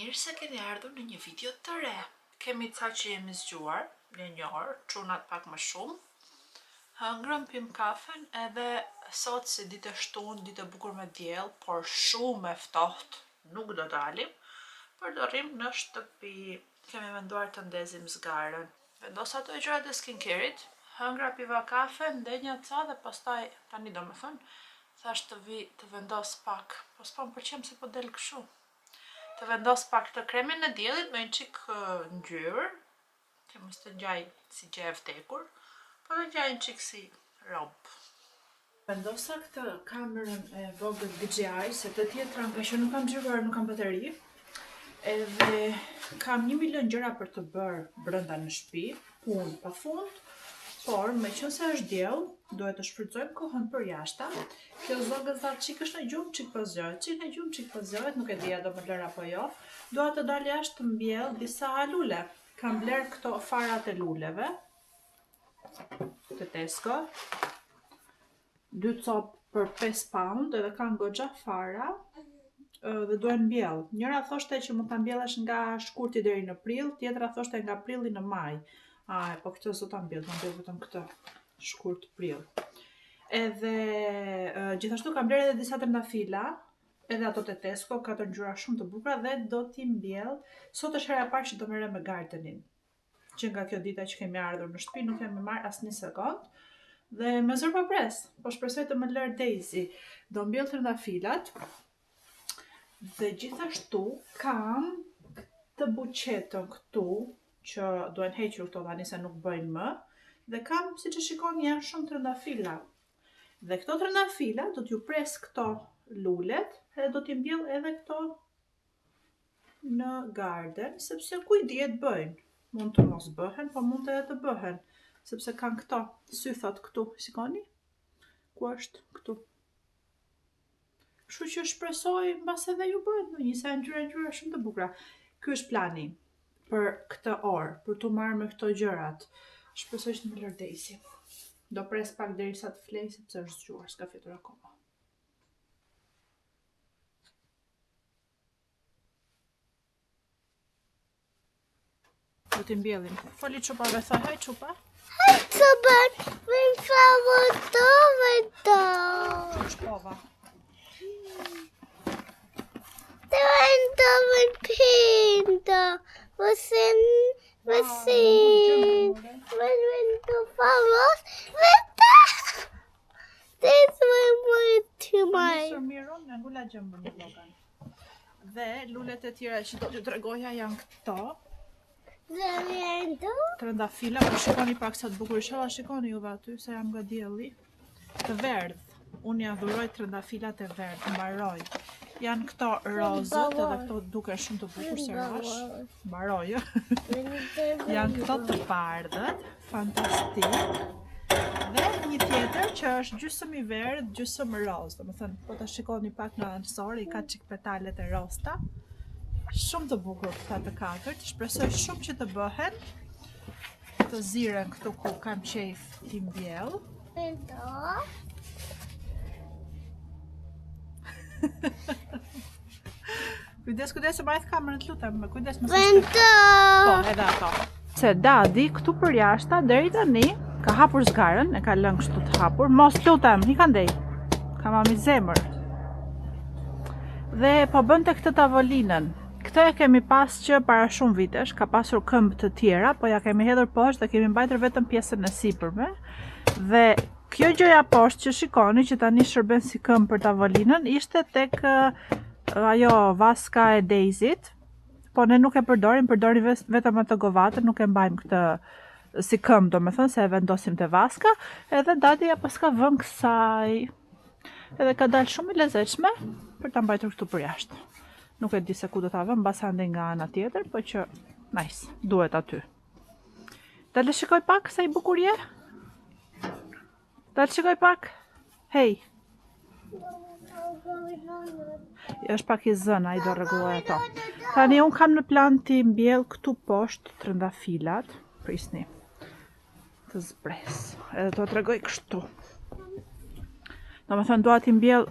Mirë se keni ardhur në një video të re. Kemi ca që jemi zgjuar, një orë, çunat pak më shumë. Hëngrëm, pim kafen edhe sot si ditë e shtunë, ditë e bukur me diell, por shumë e ftohtë, nuk do dalim. Përdorim në shtëpi. Kemi menduar të ndezim zgarën. Vendos ato gjërat e skincare-it. Hëngra, piva kafe, ndenja ca dhe pastaj tani domethënë thash të vi të vendos pak. Po s'po më pëlqen se po del kështu. Të vendos pak të kremin e diellit me një çik ngjyrë, që mos të ngjaj si gjë e vdekur, po të ngjaj një çik si rob. Vendosa këtë kamerën e vogël DJI, se të tjetra nga që nuk kam xhiruar, nuk kam bateri, edhe kam 1 milion gjëra për të bërë brenda në shtëpi, punë pafund, por me qenë se është diell, duhet të shfrytëzojmë kohën për jashta. Kjo zogëzat çik është në gjumë, çik po zgjohet, çik në gjumë, çik po zgjohet, nuk e di a do më lër apo jo. Dua të dal jashtë të mbjell disa lule. Kam bler këto farat e luleve të Tesco. 2 copë për 5 pound, edhe kanë goxha fara. Dhe duhen mbjell. Njëra thoshte që mund ta mbjellesh nga shkurti deri në prill, tjetra thoshte nga prilli në maj. Po këtë s'do ta mbjell, do mbjell vetëm këtë shkurt prill. Edhe gjithashtu kam bler edhe disa trëndafila, edhe ato të Tesco, 4 ngjyra shumë të bukura dhe do t'i mbjell. Sot është hera e parë që do merrem me gardenin. Që nga kjo dita që kemi ardhur në shtëpi nuk kemi marr as 1 sekond. Dhe me zor pa pres, po shpresoj të më lër Daisy. Do mbjell trëndafilat. Dhe gjithashtu kam të buqetën këtu, që duhen hequr këto tani se nuk bëjnë më. Dhe kam, siç e shikoni, janë shumë trëndafila. Dhe këto trëndafila do t'ju pres këto lulet, edhe do t'i mbjell edhe këto në garden, sepse kujt dihet bëjnë. Mund të mos bëhen, po mund edhe të bëhen, sepse kanë këto sythot këtu, shikoni? Ku është këtu? Kështu që shpresoj mbas edhe ju bëhet në një sa ngjyra shumë të bukura. Ky është plani për këtë orë, për t'u marrë me këto gjërat. Shpresoj që të më lër Daisy. Do pres pak derisa të flej, sepse është zgjuar, s'ka fjetur akoma. Do t'i mbjellim. Foli çupave, thoj, haj çupa. Haj çupa, vem Shpova. Te vem pinto. Você muito famoso. This one was too much. Në ngula gjëmbën në logan. Dhe lulet e tjera që do t'ju tregoja janë këto. Trëndafila, po shikoni pak sa të bukur, inshallah shikoni juve aty se janë nga dielli. Të verdh. Unë ja dhuroj trëndafilat e verdh, mbaroj. Janë këto rozët, edhe këto duke shumë të bukur se rash. Mbaroj. Janë këto të bardhët, fantastik. Dhe një tjetër që është gjysmë i verdh, gjysmë roz. Domethënë, po ta shikoni pak në ansor, i ka çik petalet e rosta. Shumë të bukur këta të katërt. Shpresoj shumë që të bëhen. Të ziren këtu ku kam qejf t'i mbjell. Kujdes, mbajt kamerën të lutem, kujdes më Po, edhe ato. Se Dadi këtu për jashta deri tani ka hapur zgarën, e ka lënë kështu të hapur. Mos lutem, hika ndej. Ka mami zemër. Dhe po bënte këtë tavolinën. Këtë e kemi pas që para shumë vitesh, ka pasur këmbë të tjera, po ja kemi hedhur poshtë dhe kemi mbajtur vetëm pjesën e sipërme. Dhe kjo gjëja poshtë që shikoni që tani shërben si këmbë për tavolinën, ishte tek ajo vaska e Daisyt, po ne nuk e përdorim vetëm atë govatën, nuk e mbajmë këtë si këmbë, domethënë se e vendosim te vaska, edhe Dadi ja paska vënë kësaj. Edhe ka dalë shumë e lezetshme për ta mbajtur këtu për jashtë. Nuk e di se ku do ta vëm, mbas ande nga ana tjetër, po që nice, duhet aty. Dalë shikoj pak sa i bukur je. Dalë shikoj pak. Hej. Është pak i zënë, ai do rregulloj ato. Tani un kam në plan t'i mbjell këtu poshtë trëndafilat, prisni. Të zbres. Edhe do t'rregoj kështu. Domethënë dua t'i mbjell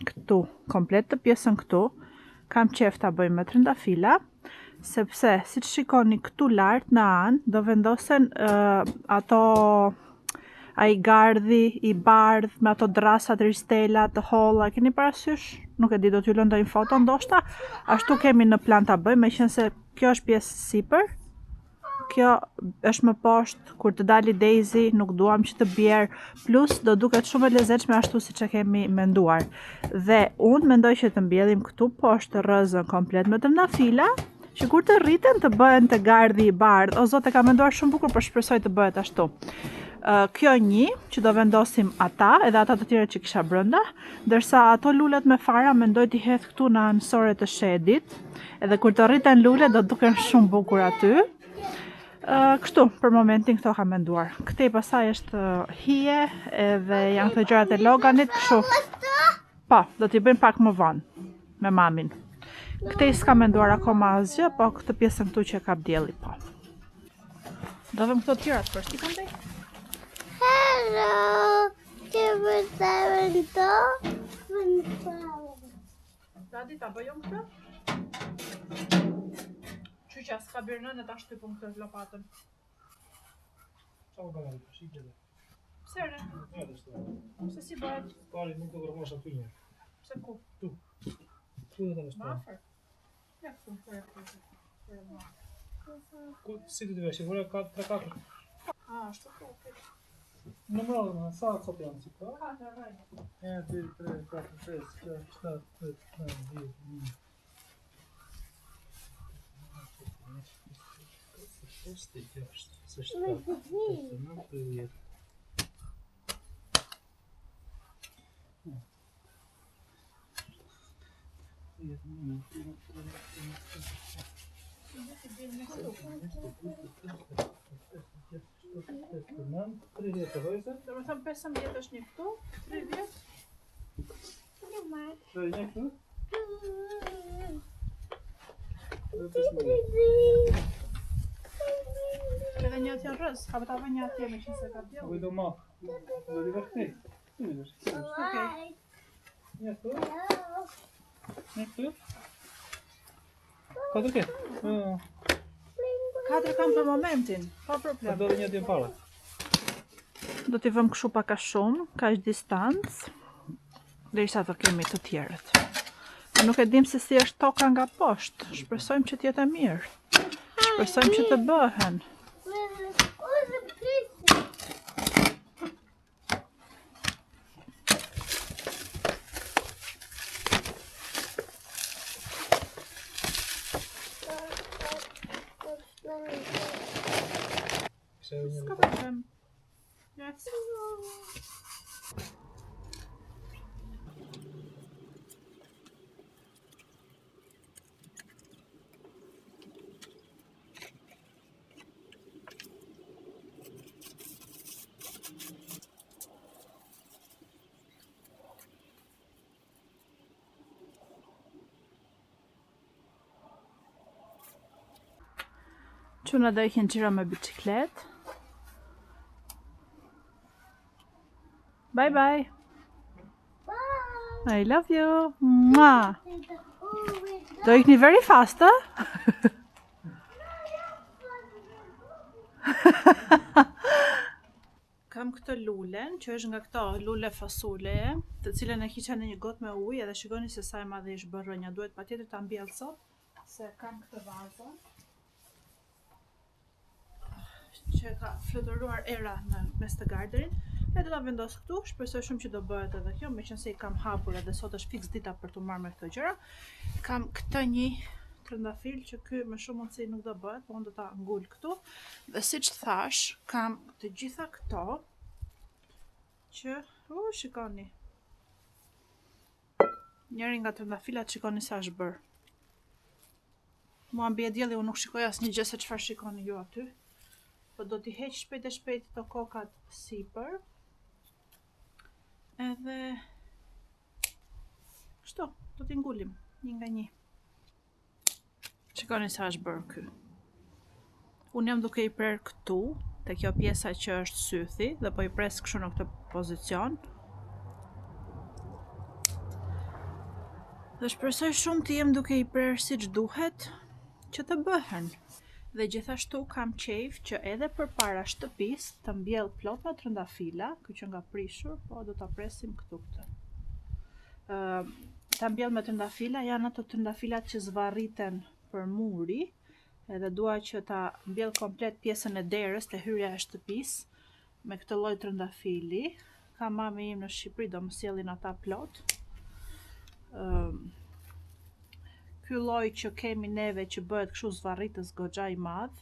këtu, komplet të pjesën këtu. kam qef ta bëj me trëndafila, sepse si që shikoni këtu lart në anë, do vendosen ato ai gardhi i bardh me ato drasat, ristela, të holla, keni parasysh? Nuk e di, do t'ju lë ndonjë foto ndoshta. Ashtu kemi në plan ta bëjmë, meqense kjo është pjesë sipër. Kjo është më poshtë, kur të dali Daisy, nuk duam që të bjerë, plus do duket shumë e lezetshme ashtu siç e kemi menduar. Dhe unë mendoj që të mbjellim këtu poshtë rrezën komplet me trëndafila, që kur të rriten të bëhen të gardhi i bardh. O zot, e kam menduar shumë bukur, por shpresoj të bëhet ashtu. Kjo një që do vendosim ata edhe ata të tjerë që kisha brenda, ndërsa ato lulet me fara mendoj t'i hedh këtu në anësore të shedit, edhe kur të rriten lulet do duken shumë bukur aty. Kështu, për momentin këto kam menduar. Këtej pasaj është hije edhe janë këto gjërat e Loganit, kështu. Po, do t'i bëjmë pak më vonë me mamin. Këtej s'ka menduar akoma asgjë, po këtë pjesën këtu që ka bdielli, po. Do vëm këto tjerat për si këndej? Hello. Dadi, ta bëjmë këtë? Qyqa, s'ka birë nënë e ta shtypëm këtë lopatën. Çfarë bëjmë? Shikoj. Pse ne? Se si bëhet? Pari nuk do rrosh aty një. Pse ku? Tu do të vesh. Ma afer? Ja këtu, për Ku si do të vesh? Vura 3-4. Ashtu ku, okej. Numërojmë, sa copë janë si këto? 4 rrejnë. 1, 2, 3, 4, 5, 6, 7, 8, 9, 10, 11. Do me thëmë 15 është një këtu, 30. Një këtu? Edhe një atje rrës, ka bëta vë një atje me që se ka bjellë. Vojdo ma. Do t'i vesh këtej. Tu i vesh. Okej. Një këtu? Një këtu? Katër ke? 4 kam për momentin, pa problem. Do dhe një atje para. Do t'i vëm këshu paka shumë, ka është distancë, dhe ishta të kemi të tjerët. Nuk e dim se si është toka nga poshtë, shpresojmë që t'jetë e mirë. Shpresojmë që të bëhen. S'ka problem. Yes. Quna do ikin qira me biciklet. Bye bye. I love you. Mwah. Do ikni very fast, Kam këtë lulen, që është nga këto lule fasule, të cilën e hiqa në një gotë me ujë, edhe shikoni se sa e madhe ish bërënja. Duhet patjetër ta mbjell sot, se kam këtë vazën që ka fluturuar era në mes të garderin. E do ta vendos këtu, shpresoj shumë që do bëhet edhe kjo, meqense i kam hapur edhe sot është fiks dita për të marrë me këto gjëra. Kam këtë një trëndafil që ky me shumë mundësi nuk do bëhet, po unë do ta ngul këtu. Dhe siç thash, kam të gjitha këto që, shikoni. Njëri nga trëndafilat shikoni sa është bërë. Mua mbi e dielli unë nuk shikoj asnjë gjë se çfarë shikoni ju aty. Po do t'i heq shpejt e shpejt të kokat sipër. Edhe kështu, do t'i ngullim një nga një. Shikoni sa është bërë ky. Unë jam duke i prerë këtu, te kjo pjesa që është sythi, dhe po i pres kështu në këtë pozicion. Dhe shpresoj shumë të jem duke i prerë siç duhet që të bëhen. Dhe gjithashtu kam qejf që edhe përpara shtëpisë të mbjell plot me trëndafila, kjo që nga prishur, po do ta presim këtu këtë. Ta mbjell me trëndafila, janë ato trëndafilat që zvarriten për muri, edhe dua që ta mbjell komplet pjesën e derës te hyrja e shtëpisë me këtë lloj trëndafili. Ka mami im në Shqipëri, do më sjellin ata plot. Ky lloj që kemi neve që bëhet kështu zvarritës goxha i madh.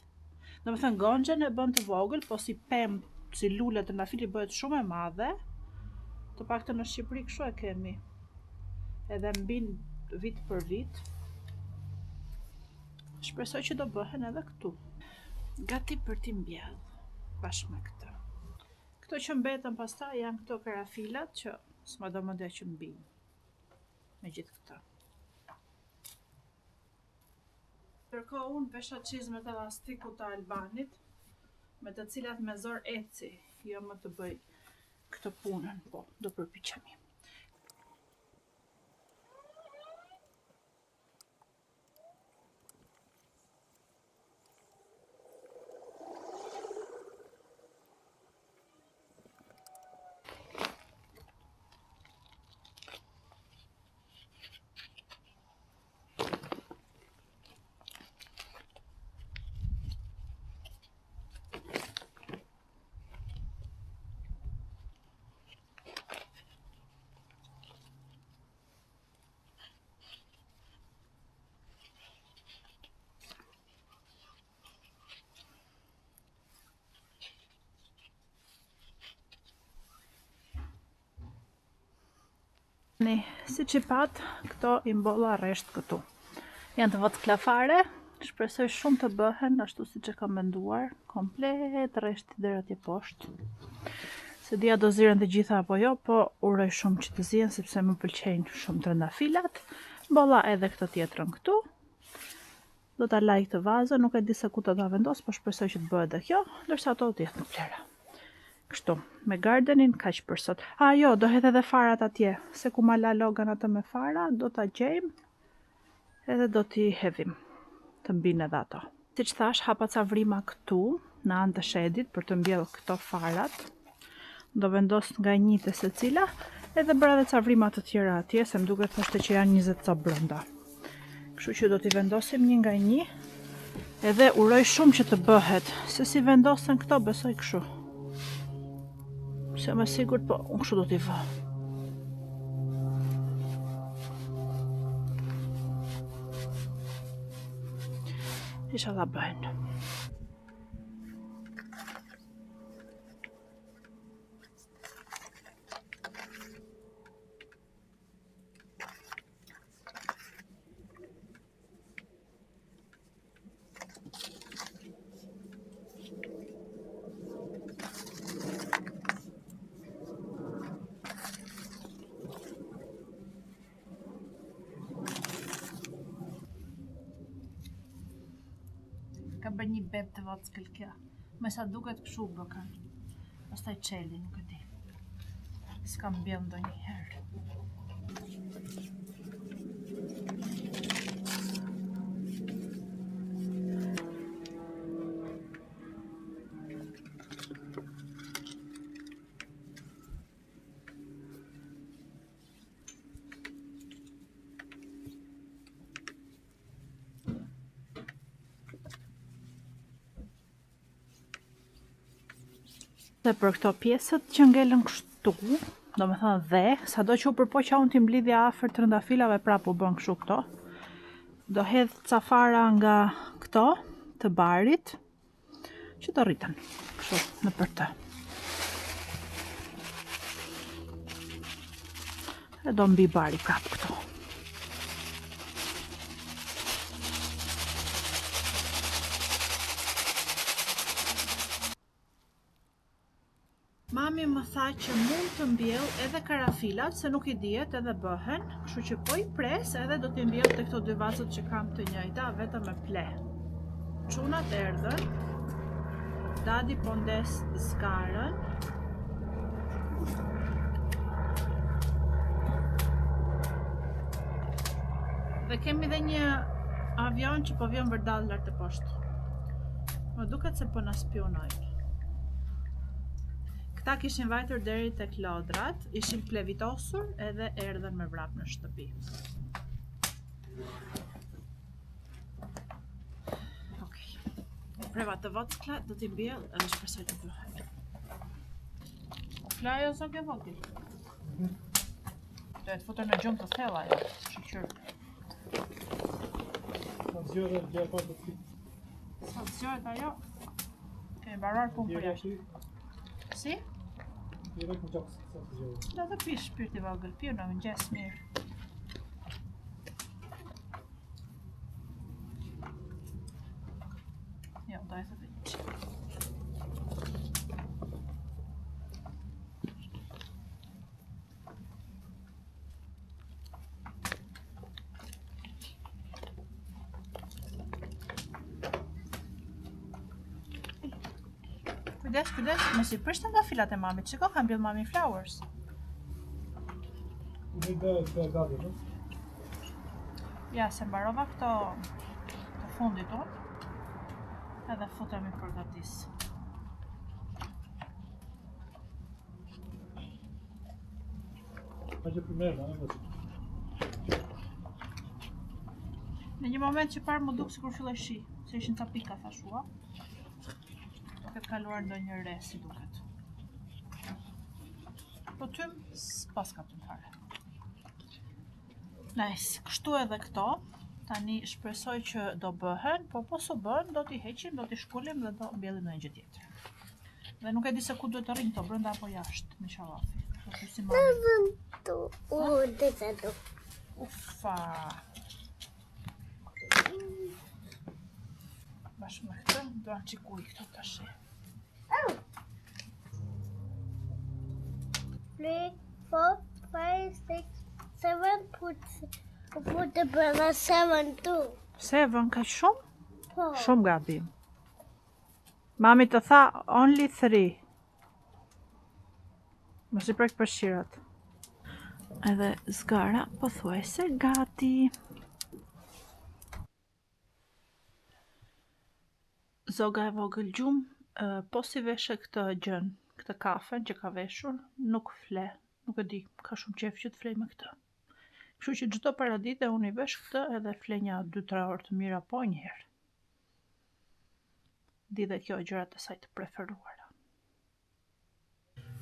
Domethënë gonxhen e bën të vogël, po si pemë, si lule trëndafili bëhet shumë e madhe. Të paktën në Shqipëri kështu e kemi. Edhe mbin vit për vit. Shpresoj që do bëhen edhe këtu. Gati për t'i mbjell bashkë me këtë. Këto që mbetën pastaj janë këto karafilat që s'ma do mendja që mbin. Me gjithë këta. Ndërkohë unë vesha çizmet e elastikut të Albanit, me të cilat me zor eci, jo më të bëj këtë punën, po do përpiqemi. Si që pat, këto i mbolla rresht këtu. Janë të votklafare, shpresoj shumë të bëhen ashtu siç e kam menduar, komplet rreshti deri atje poshtë. Se dia do ziren të gjitha apo jo, po uroj shumë që të zihen sepse më pëlqejnë shumë trëndafilat. Mbolla edhe këtë tjetrën këtu. Do ta laj këtë vazë, nuk e di se ku të ta vendos, po shpresoj që të bëhet edhe kjo, ndërsa ato do jetë në plera. Kështu, me gardenin kaq për sot. Jo, do hedh edhe farat atje, se ku ma la logan atë me fara, do ta gjejmë edhe do t'i hedhim, të mbin edhe ato. Siç thash, hapa ca vrima këtu, në anë të shedit, për të mbjell këto farat. Do vendos nga një të secila, edhe bëra edhe ca vrima të tjera atje, se më duket thoshte që janë 20 ca brenda. Kështu që do t'i vendosim një nga një, edhe uroj shumë që të bëhet, se si vendosen këto besoj kështu. Se më sigurt, po unë kështu do t'i vë. Inshallah bëhen. Ka bërë një beb të vockël kjo. Me sa duket kështu bëkan. Pastaj çeli, nuk e di. S'kam mbjell ndonjëherë. Dhe për këto pjesët që ngelen kështu, do me thënë dhe, sa do që u përpoqa unë t'i mblidhja afër trëndafilave, prap u bën kështu këto. Do hedh ca fara nga këto, të barit, që do rriten, kështu, në për të. E do mbi bari prap këto. Mami më tha që mund të mbjell edhe karafilat, se nuk i dihet edhe bëhen, kështu që po i pres edhe do t'i mbjell të këto dy vazët që kam të njëjta, vetëm me ple. Çunat erdhën, Dadi po ndes zgarën. Dhe kemi dhe një avion që po vjen vërdall lart të poshtë. Më duket se po na spionojnë. Këta kishin vajtur deri tek lodrat, ishin plevitosur edhe erdhen me vrap në shtëpi. Okej. Preva të vockla do t'i mbjell edhe shpresoj të bëhet. Flajo zog e vogël. Do të futur në gjumë të thella ajo, shqyr. Sa zgjore gjë pa të fit. Sa zgjohet ajo? Kemi mbaruar punë për jashtë. Si? Direkt në gjoks, sa zgjore. Do të pish shpirti vogël, pio në mëngjes mirë. Jo, do e thëtë një që. Kujdes, mos i prishte nga filat e mamit. Shiko, kam mbjell mami flowers. Një dhe gati, no? Ja, se mbarova këto të fundit unë. Edhe futemi përgatis. Ma që primer, no? Në një moment që parë më duk sikur filloi shi, se ishin ca pika thashua. Këtë kaluar ndonjë re si duket. Po tym s'pas ka tym fare. Nice, kështu edhe këto. Tani shpresoj që do bëhen, po s'u bën, do t'i heqim, do t'i shkullim dhe do mbjellim në një gjë tjetër. Dhe nuk e di se ku duhet të rrinë këto, brenda apo jashtë, me shallafi. Do pyesim mamin. Uffa. Bashkë me këtë, do anë qikuj këto tash. 3, 4, 5, 6, 7, put the brother 7 too. 7 ka shumë? Po. Shumë gabim. Mami të tha only 3. Mos i prek përshqirat. Edhe zgara pothuajse gati. Zoga e vogël gjumë, po si veshe këtë gjën, këtë kafen që ka veshur, nuk fle. Nuk e di, ka shumë qef që të flej me këtë. Kështu që çdo paradite unë i vesh këtë edhe fle një 2-3 orë të mira po njëherë. Di dhe kjo gjërat e saj të preferuara.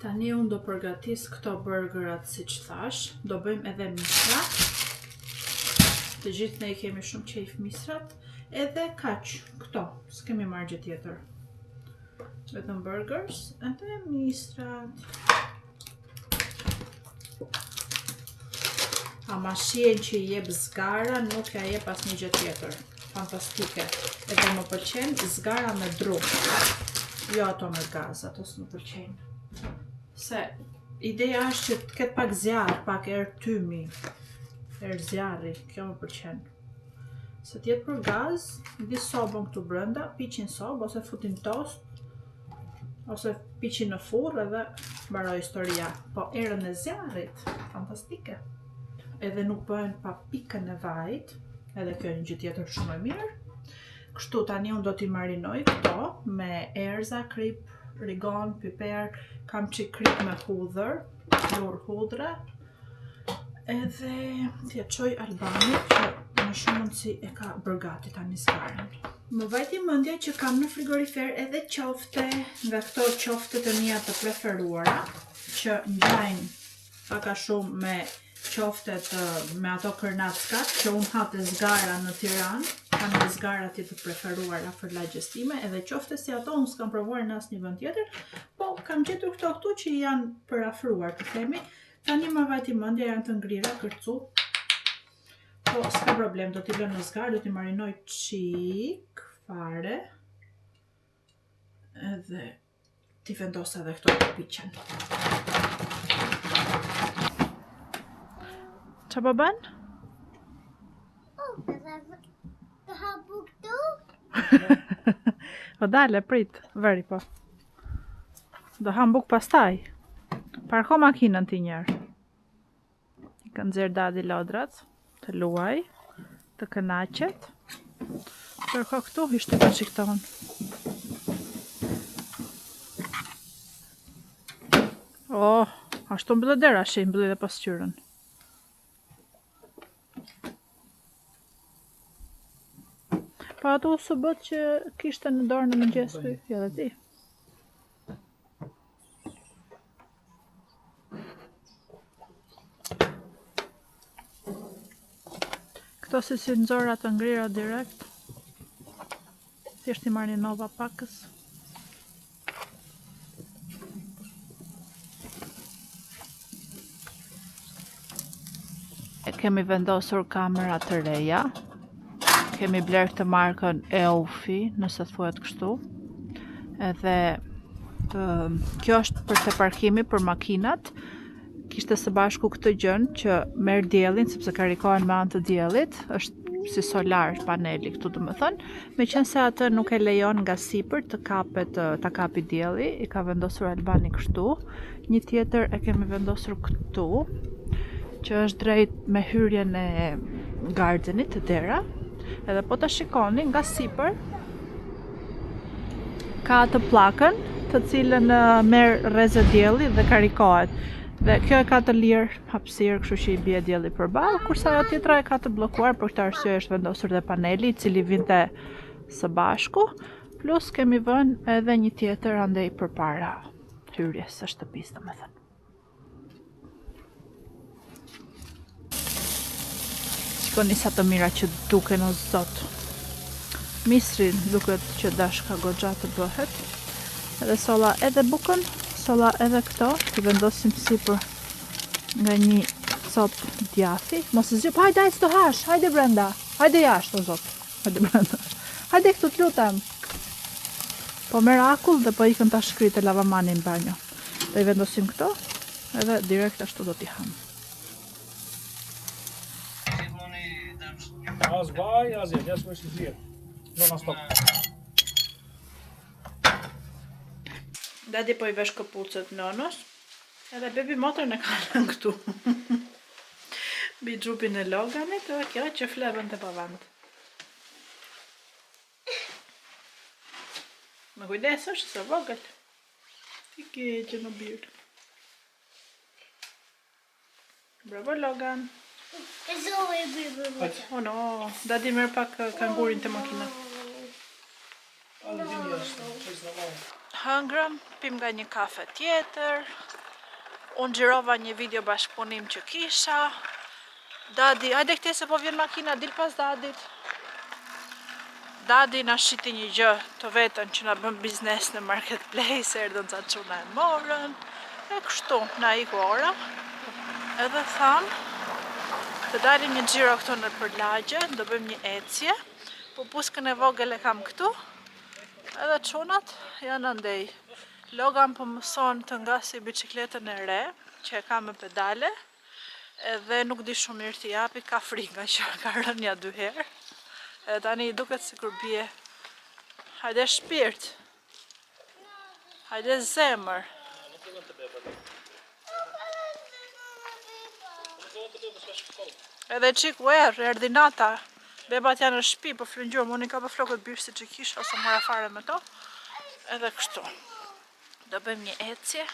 Tani unë do përgatis këto burgerat si që thash, do bëjmë edhe misra. Të gjithë ne i kemi shumë qejf misrat, edhe kaq, këto, s'kemi marrë gjë tjetër. Vetëm burgers, edhe misrat. Ama shien që i jep zgara, nuk ja jep as një gjë tjetër. Fantastike. Edhe më pëlqen zgara me dru. Jo ato me gaz, ato s'më pëlqen. Se ideja është që të ketë pak zjarr, pak erë tymi. Erë zjarri, kjo më pëlqen. Se tjetë për gaz, di sobën këtu brenda, piqin sobë, ose futin tost, ose piqin në furr edhe mbaroj historia. Po erën e zjarrit, fantastike. Edhe nuk bëhen pa pikën e vajit, edhe kjo një gjë tjetër shumë e mirë. Kështu tani unë do t'i marinoj këto me erza, krip, rigon, piper, kam qik krip me hudhër, lur hudhre, edhe t'ja qoj Albanit që në shumë mundësi e ka bërgati tani zgarën. Më vajti mendja që kam në frigorifer edhe qofte, nga këto qofte të mia të preferuara, që ngjajnë paka shumë me qoftet me ato kërnackat, që unë ha të zgara në Tiranë, kam dhe zgarat të preferuara për lagjes time, edhe qofte si ato unë s'kam provuar në asnjë vend tjetër, po kam gjetur këto këtu që janë përafruar të themi. Tani më vajti mendja, janë të ngrira, kërcu. Po s'ka problem, do t'i lënë në zgarë, do t'i marinoj qik fare. Edhe t'i vendos edhe këto të piqen. Qa po bën? Oh, the habuk too? Po dale, prit, veri po. Do ham buk pastaj. Parko makinën ti njerë. I kanë nxerr dadi lodrat, të luaj. të kënaqet. Ndërkohë këtu ishte ka çikton. Oh, ashtu mbyllet dera, shi mbyllet edhe pasqyrën. Pa ato së bët që kishte në dorë në mëngjes ty, ja dhe ti. Këto si nxora të ngrira direkt. Thjesht I marrni nova pakës. Kemi vendosur kamera të reja. Kemi bler këtë markën Eofi, nëse thuhet kështu. Edhe kjo është për te parkimi për makinat. Kishte së bashku këtë gjën që merr diellin sepse karikohen me anë të diellit, është si solar paneli këtu domethënë, meqense atë nuk e lejon nga sipër të kapet ta kapi dielli, I ka vendosur Albani kështu. Një tjetër e kemi vendosur këtu, që është drejt me hyrjen e gardenit të dera. Edhe po ta shikoni nga sipër ka atë pllakën, të cilën merr rrezë dielli dhe karikohet. Dhe kjo e ka të lirë hapësirë, kështu që I bie dielli përballë, kurse ajo tjetra e ka të bllokuar, për këtë arsye është vendosur dhe paneli, I cili vinte së bashku, plus kemi vënë edhe një tjetër andej përpara hyrjes së shtëpisë, domethënë. Shikoni sa të mira që duken o zot. Misri duket që dashka goxha të bëhet. Edhe solla edhe bukën, solla edhe këto, I vendosim sipër nga një cop djathi. Mos e zgjop, hajde të hash, hajde brenda. Hajde jashtë o zot. Hajde brenda. Hajde këtu të lutem. Po merr akull dhe po ikën ta shkrit e lavamanin në banjo. Do I vendosim këto, edhe direkt ashtu do t'i ham. As why, as it, that's what she's here. No, no, stop. Dadi po I vesh këpucët nënës, edhe bebi motrën e ka lënë këtu. Bi xhupin e Loganit, edhe kjo që fleven të pavand. Me kujdes është se vogël. Ti keqe në birë. Bravo Logan. It's always baby. Oh no, dadi merr pak kangurin të makina. Hëngrëm, pim nga një kafe tjetër. Unë xhirova një video bashkëpunim që kisha. Dadi, hajde këtej se po vjen makina, dil pas dadit. Dadi na shiti një gjë të vetën që na bën biznes në marketplace, erdhën ca çuna e morën. E kështu, na iku ora. Edhe thamë, të dalim një xhiro këtu në për lagje, do bëjmë një ecje. Po puskën e vogël e kam këtu. Edhe çunat janë andej. Logan po mëson të ngasi biçikletën e re, që e ka me pedale. Edhe nuk di shumë mirë t'i japi, ka frikë që ka rënë ja 2 herë. Edhe tani I duket sikur bie. Hajde shpirt. Hajde zemër. Edhe qik erdhi nata. Bebat janë në shtëpi, po fryngjur, Monika po flokët birë si që kisha, ose mora fare me to. Edhe kështu. Do bëjmë një ecje.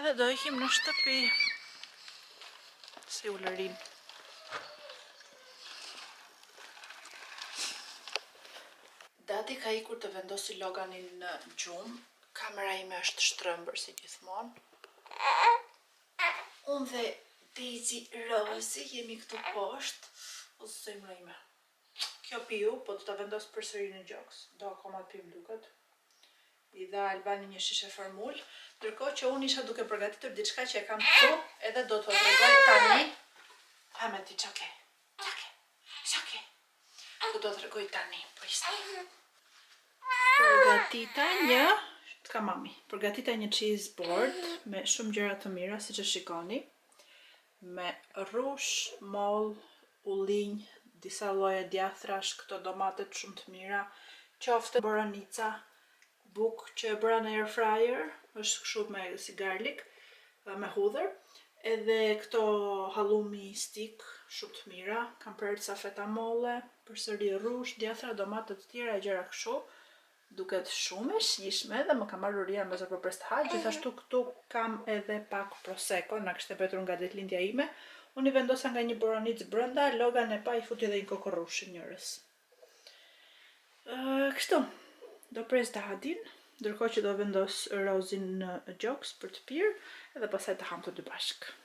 Edhe do ikim në shtëpi. Si ulërin. Dadi ka ikur të vendosi Loganin në gjumë. Kamera ime është shtrëmbër si gjithmonë. Unë dhe Daisy Rosie jemi këtu poshtë. O zemra ime. Kjo piu, po do ta vendos përsëri në gjoks. Do akoma të pim duket. I dha Albani një shishe formul, ndërkohë që unë isha duke përgatitur diçka që e kam këtu, edhe do t'u tregoj tani. Ha me ti çake. Çake. Do t'u tregoj tani, po ishte. Përgatita një, ka mami. Përgatita një cheese board me shumë gjëra të mira, siç e shikoni. Me rrush, moll, ullinj, disa lloje djathrash, këto domatet shumë të mira, qofte boranica, buk që e bëra në air fryer, është kështu me si garlic, me hudhër, Edhe këto hallumi stick, shumë të mira, kam prerë ca feta molle, përsëri rrush, djathra, domate të tjera e gjëra kështu. Duket shumë e shijshme dhe më ka marrë uria mbas për prestahaj. Gjithashtu këtu kam edhe pak prosecco, na kishte mbetur nga ditëlindja ime. Unë i vendosa nga një boronicë brenda, Logan e pa i futi edhe një kokorrush njërës. Kështu, do pres Dadin, ndërkohë që do vendos Rozin në gjoks për të pirë, edhe pastaj të ham të dy bashkë.